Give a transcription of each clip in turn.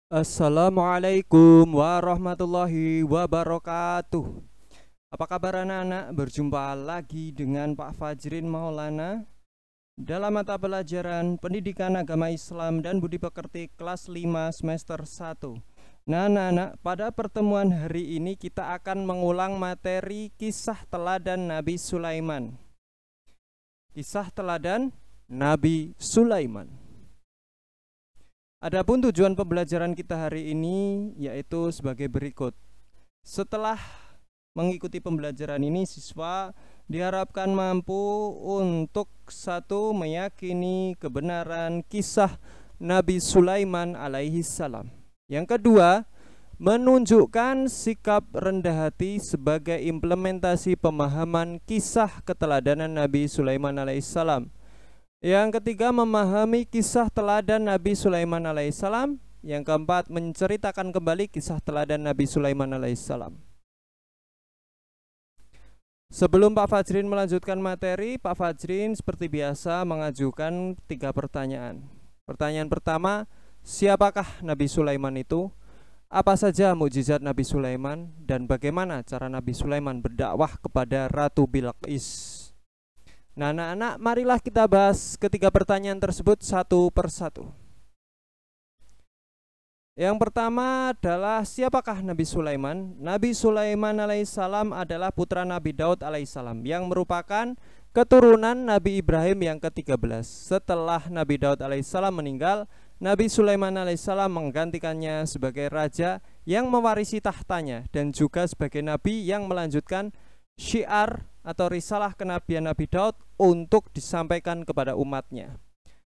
Assalamualaikum warahmatullahi wabarakatuh. Apa kabar anak-anak? Berjumpa lagi dengan Pak Fajrin Maulana dalam mata pelajaran Pendidikan Agama Islam dan Budi Pekerti kelas 5 semester 1. Nah anak-anak, pada pertemuan hari ini kita akan mengulang materi kisah teladan Nabi Sulaiman. Kisah teladan Nabi Sulaiman. Adapun tujuan pembelajaran kita hari ini yaitu sebagai berikut. Setelah mengikuti pembelajaran ini, siswa diharapkan mampu untuk satu, meyakini kebenaran kisah Nabi Sulaiman alaihi salam. Yang kedua, menunjukkan sikap rendah hati sebagai implementasi pemahaman kisah keteladanan Nabi Sulaiman alaihi salam. Yang ketiga, memahami kisah teladan Nabi Sulaiman alaihissalam. Yang keempat, menceritakan kembali kisah teladan Nabi Sulaiman alaihissalam. Sebelum Pak Fajrin melanjutkan materi, Pak Fajrin seperti biasa mengajukan 3 pertanyaan. Pertanyaan pertama, siapakah Nabi Sulaiman itu? Apa saja mukjizat Nabi Sulaiman? Dan bagaimana cara Nabi Sulaiman berdakwah kepada Ratu Bilqis? Nah anak-anak, marilah kita bahas ketiga pertanyaan tersebut satu persatu. Yang pertama adalah siapakah Nabi Sulaiman? Nabi Sulaiman alaihissalam adalah putra Nabi Daud alaihissalam yang merupakan keturunan Nabi Ibrahim yang ke-13. Setelah Nabi Daud alaihissalam meninggal, Nabi Sulaiman alaihissalam menggantikannya sebagai raja yang mewarisi tahtanya dan juga sebagai nabi yang melanjutkan syiar atau risalah kenabian Nabi Daud untuk disampaikan kepada umatnya.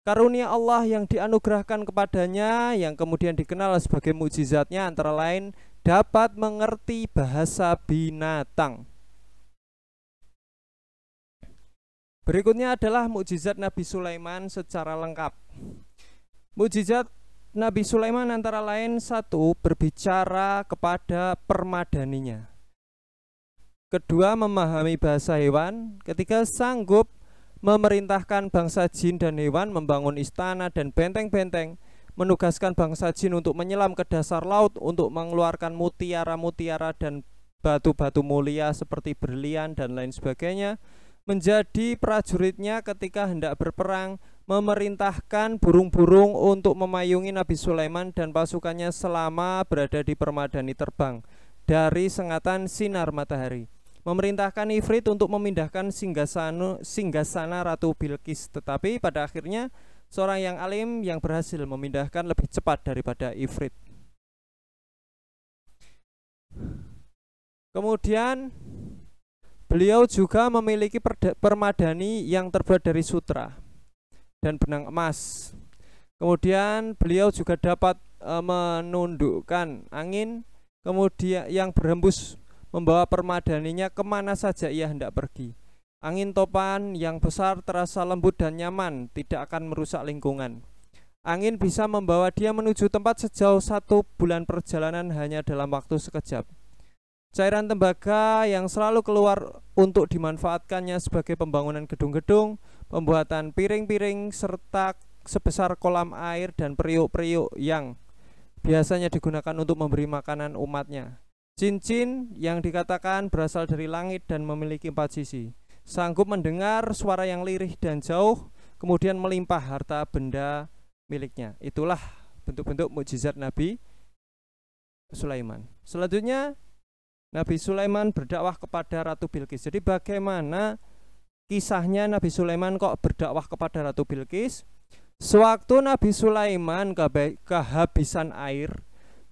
Karunia Allah yang dianugerahkan kepadanya yang kemudian dikenal sebagai mukjizatnya antara lain dapat mengerti bahasa binatang. Berikutnya adalah mukjizat Nabi Sulaiman secara lengkap. Mukjizat Nabi Sulaiman antara lain satu, berbicara kepada permadaninya. Kedua, memahami bahasa hewan. Ketiga, sanggup memerintahkan bangsa jin dan hewan membangun istana dan benteng-benteng, menugaskan bangsa jin untuk menyelam ke dasar laut untuk mengeluarkan mutiara-mutiara dan batu-batu mulia seperti berlian dan lain sebagainya, menjadi prajuritnya ketika hendak berperang, memerintahkan burung-burung untuk memayungi Nabi Sulaiman dan pasukannya selama berada di permadani terbang dari sengatan sinar matahari, memerintahkan Ifrit untuk memindahkan singgasana Ratu Bilqis, tetapi pada akhirnya seorang yang alim yang berhasil memindahkan lebih cepat daripada Ifrit. Kemudian beliau juga memiliki permadani yang terbuat dari sutra dan benang emas. Kemudian beliau juga dapat menundukkan angin kemudian yang berhembus membawa permadaninya kemana saja ia hendak pergi. Angin topan yang besar terasa lembut dan nyaman, tidak akan merusak lingkungan. Angin bisa membawa dia menuju tempat sejauh 1 bulan perjalanan hanya dalam waktu sekejap. Cairan tembaga yang selalu keluar untuk dimanfaatkannya sebagai pembangunan gedung-gedung, pembuatan piring-piring, serta sebesar kolam air dan periuk-periuk yang biasanya digunakan untuk memberi makanan umatnya. Cincin yang dikatakan berasal dari langit dan memiliki 4 sisi, sanggup mendengar suara yang lirih dan jauh, kemudian melimpah harta benda miliknya. Itulah bentuk-bentuk mukjizat Nabi Sulaiman. Selanjutnya, Nabi Sulaiman berdakwah kepada Ratu Bilqis. Jadi bagaimana kisahnya Nabi Sulaiman kok berdakwah kepada Ratu Bilqis? Sewaktu Nabi Sulaiman kehabisan air,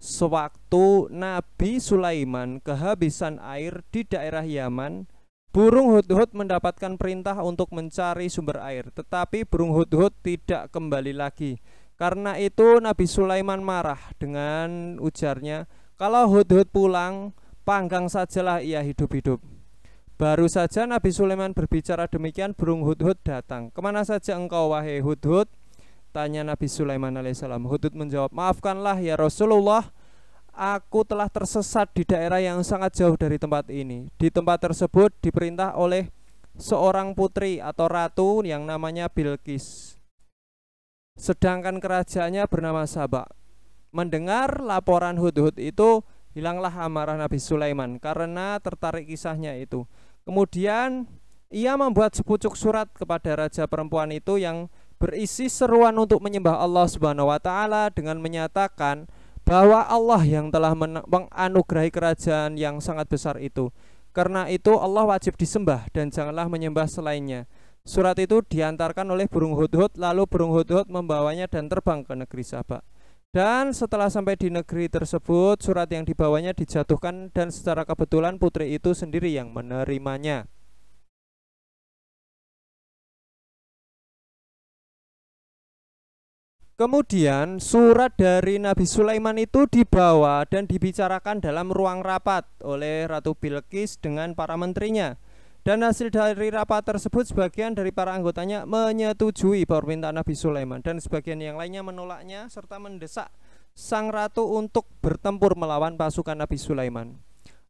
sewaktu Nabi Sulaiman kehabisan air di daerah Yaman, burung hudhud mendapatkan perintah untuk mencari sumber air, tetapi burung hudhud tidak kembali lagi. Karena itu Nabi Sulaiman marah dengan ujarnya, kalau hudhud pulang, panggang sajalah ia hidup-hidup. Baru saja Nabi Sulaiman berbicara demikian, burung hudhud datang. Kemana saja engkau wahai hudhud? Tanya Nabi Sulaiman alaihissalam. Hudhud menjawab, maafkanlah ya Rasulullah, aku telah tersesat di daerah yang sangat jauh dari tempat ini. Di tempat tersebut diperintah oleh seorang putri atau ratu yang namanya Bilqis, sedangkan kerajaannya bernama Saba. Mendengar laporan Hudhud itu, hilanglah amarah Nabi Sulaiman karena tertarik kisahnya itu. Kemudian ia membuat sepucuk surat kepada raja perempuan itu yang berisi seruan untuk menyembah Allah Subhanahu wa taala dengan menyatakan bahwa Allah yang telah menganugerahi kerajaan yang sangat besar itu. Karena itu Allah wajib disembah dan janganlah menyembah selainnya. Surat itu diantarkan oleh burung Hudhud, lalu burung Hudhud membawanya dan terbang ke negeri Saba. Dan setelah sampai di negeri tersebut, surat yang dibawanya dijatuhkan dan secara kebetulan putri itu sendiri yang menerimanya. Kemudian surat dari Nabi Sulaiman itu dibawa dan dibicarakan dalam ruang rapat oleh Ratu Bilqis dengan para menterinya. Dan hasil dari rapat tersebut, sebagian dari para anggotanya menyetujui permintaan Nabi Sulaiman dan sebagian yang lainnya menolaknya serta mendesak sang ratu untuk bertempur melawan pasukan Nabi Sulaiman.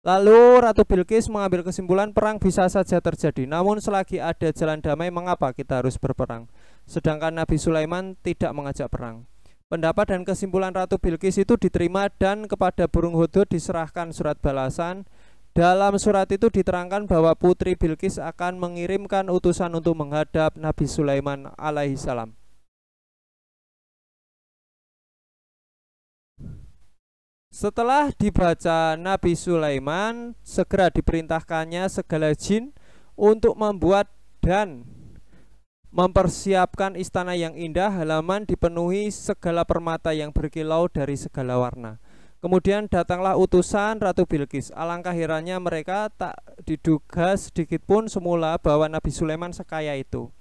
Lalu Ratu Bilqis mengambil kesimpulan perang bisa saja terjadi, namun selagi ada jalan damai mengapa kita harus berperang? Sedangkan Nabi Sulaiman tidak mengajak perang. Pendapat dan kesimpulan Ratu Bilqis itu diterima dan kepada burung Hudhud diserahkan surat balasan. Dalam surat itu diterangkan bahwa Putri Bilqis akan mengirimkan utusan untuk menghadap Nabi Sulaiman alaihissalam. Setelah dibaca Nabi Sulaiman, segera diperintahkannya segala jin untuk membuat dan mempersiapkan istana yang indah, halaman dipenuhi segala permata yang berkilau dari segala warna. Kemudian datanglah utusan Ratu Bilqis. Alangkah herannya mereka tak diduga sedikit pun semula bahwa Nabi Sulaiman sekaya itu.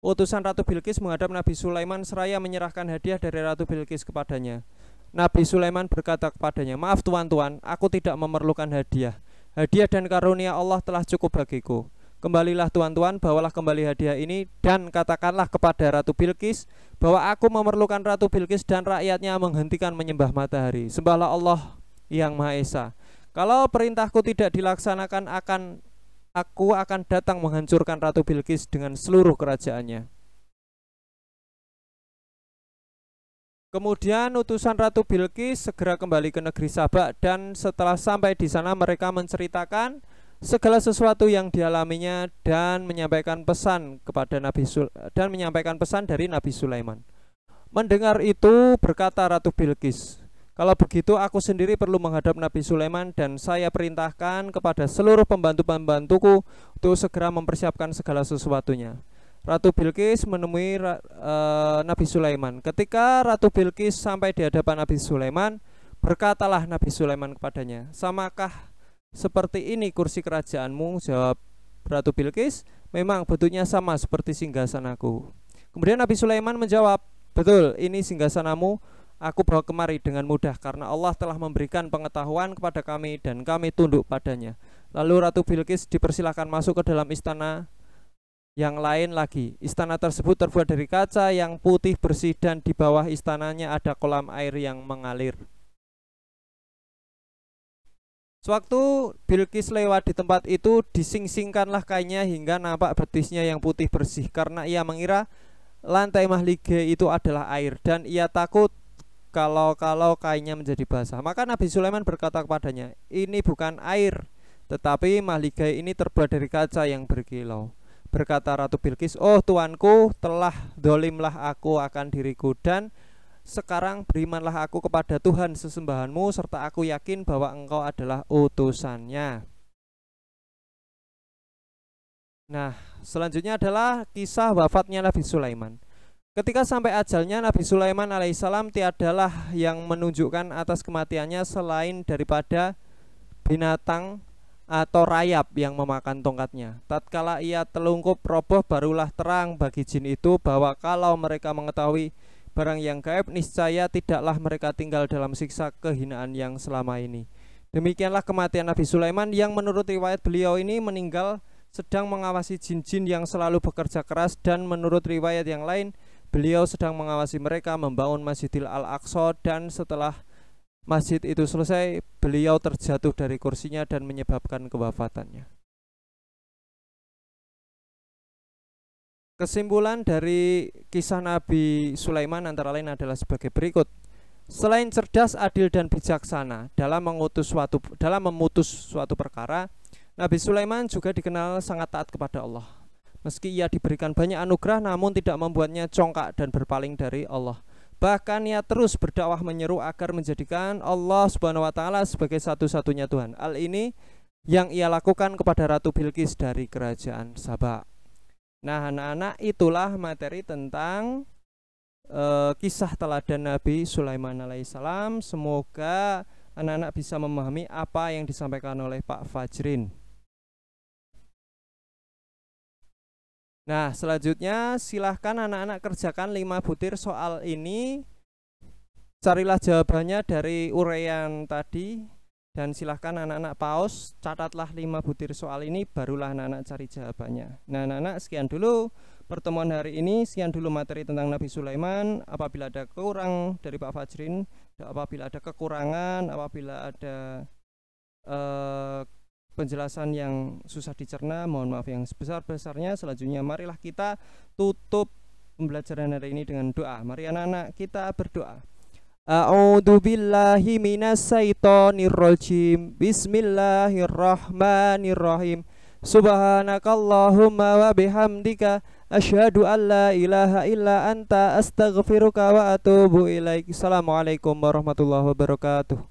Utusan Ratu Bilqis menghadap Nabi Sulaiman seraya menyerahkan hadiah dari Ratu Bilqis kepadanya. Nabi Sulaiman berkata kepadanya, "Maaf tuan-tuan, aku tidak memerlukan hadiah. Hadiah dan karunia Allah telah cukup bagiku. Kembalilah tuan-tuan, bawalah kembali hadiah ini dan katakanlah kepada Ratu Bilqis bahwa aku memerlukan Ratu Bilqis dan rakyatnya menghentikan menyembah matahari. Sembahlah Allah yang Maha Esa. Kalau perintahku tidak dilaksanakan, aku akan datang menghancurkan Ratu Bilqis dengan seluruh kerajaannya." Kemudian utusan Ratu Bilqis segera kembali ke negeri Saba dan setelah sampai di sana mereka menceritakan segala sesuatu yang dialaminya dan menyampaikan pesan dari Nabi Sulaiman. Mendengar itu berkata Ratu Bilqis, "Kalau begitu aku sendiri perlu menghadap Nabi Sulaiman dan saya perintahkan kepada seluruh pembantu-pembantuku untuk segera mempersiapkan segala sesuatunya." Ratu Bilqis menemui Nabi Sulaiman. Ketika Ratu Bilqis sampai di hadapan Nabi Sulaiman, berkatalah Nabi Sulaiman kepadanya, "Samakah seperti ini kursi kerajaanmu?" Jawab Ratu Bilqis, "Memang bentuknya sama seperti singgasanaku." Kemudian Nabi Sulaiman menjawab, "Betul, ini singgasanamu. Aku bawa kemari dengan mudah karena Allah telah memberikan pengetahuan kepada kami dan kami tunduk padanya." Lalu Ratu Bilqis dipersilahkan masuk ke dalam istana yang lain lagi. Istana tersebut terbuat dari kaca yang putih bersih dan di bawah istananya ada kolam air yang mengalir. Sewaktu Bilqis lewat di tempat itu, dising-singkanlah kainnya hingga nampak betisnya yang putih bersih karena ia mengira lantai mahligai itu adalah air dan ia takut kalau kainnya menjadi basah. Maka Nabi Sulaiman berkata kepadanya, "Ini bukan air, tetapi mahligai ini terbuat dari kaca yang berkilau." Berkata Ratu Bilqis, "Oh tuanku, telah dolimlah aku akan diriku dan sekarang berimanlah aku kepada Tuhan sesembahanmu serta aku yakin bahwa engkau adalah utusannya." Nah, selanjutnya adalah kisah wafatnya Nabi Sulaiman. Ketika sampai ajalnya, Nabi Sulaiman alaihissalam tiadalah yang menunjukkan atas kematiannya selain daripada binatang atau rayap yang memakan tongkatnya. Tatkala ia telungkup roboh, barulah terang bagi jin itu bahwa kalau mereka mengetahui barang yang gaib, niscaya tidaklah mereka tinggal dalam siksa kehinaan yang selama ini. Demikianlah kematian Nabi Sulaiman yang menurut riwayat beliau ini meninggal sedang mengawasi jin-jin yang selalu bekerja keras, dan menurut riwayat yang lain beliau sedang mengawasi mereka membangun Masjidil Al-Aqsa, dan setelah masjid itu selesai beliau terjatuh dari kursinya dan menyebabkan kewafatannya. Kesimpulan dari kisah Nabi Sulaiman antara lain adalah sebagai berikut. Selain cerdas, adil dan bijaksana dalam memutus suatu perkara, Nabi Sulaiman juga dikenal sangat taat kepada Allah. Meski ia diberikan banyak anugerah, namun tidak membuatnya congkak dan berpaling dari Allah. Bahkan ia terus berdakwah menyeru agar menjadikan Allah Subhanahu wa taala sebagai satu-satunya Tuhan. Hal ini yang ia lakukan kepada Ratu Bilqis dari kerajaan Saba. Nah, anak-anak, itulah materi tentang kisah teladan Nabi Sulaiman alaihissalam. Semoga anak-anak bisa memahami apa yang disampaikan oleh Pak Fajrin. Nah, selanjutnya silahkan anak-anak kerjakan 5 butir soal ini. Carilah jawabannya dari uraian tadi. Dan silahkan anak-anak pause, catatlah 5 butir soal ini, barulah anak-anak cari jawabannya. Nah, anak-anak, sekian dulu pertemuan hari ini, sekian dulu materi tentang Nabi Sulaiman. Apabila ada kurang dari Pak Fajrin, apabila ada kekurangan, apabila ada penjelasan yang susah dicerna, mohon maaf yang sebesar-besarnya. Selanjutnya marilah kita tutup pembelajaran hari ini dengan doa. Mari anak-anak kita berdoa. A'udzu billahi minasyaitonir rajim. Bismillahirrahmanirrahim. Subhanakallahumma wa bihamdika asyhadu an la ilaha illa anta astaghfiruka wa atubu ilaik. Assalamualaikum warahmatullahi wabarakatuh.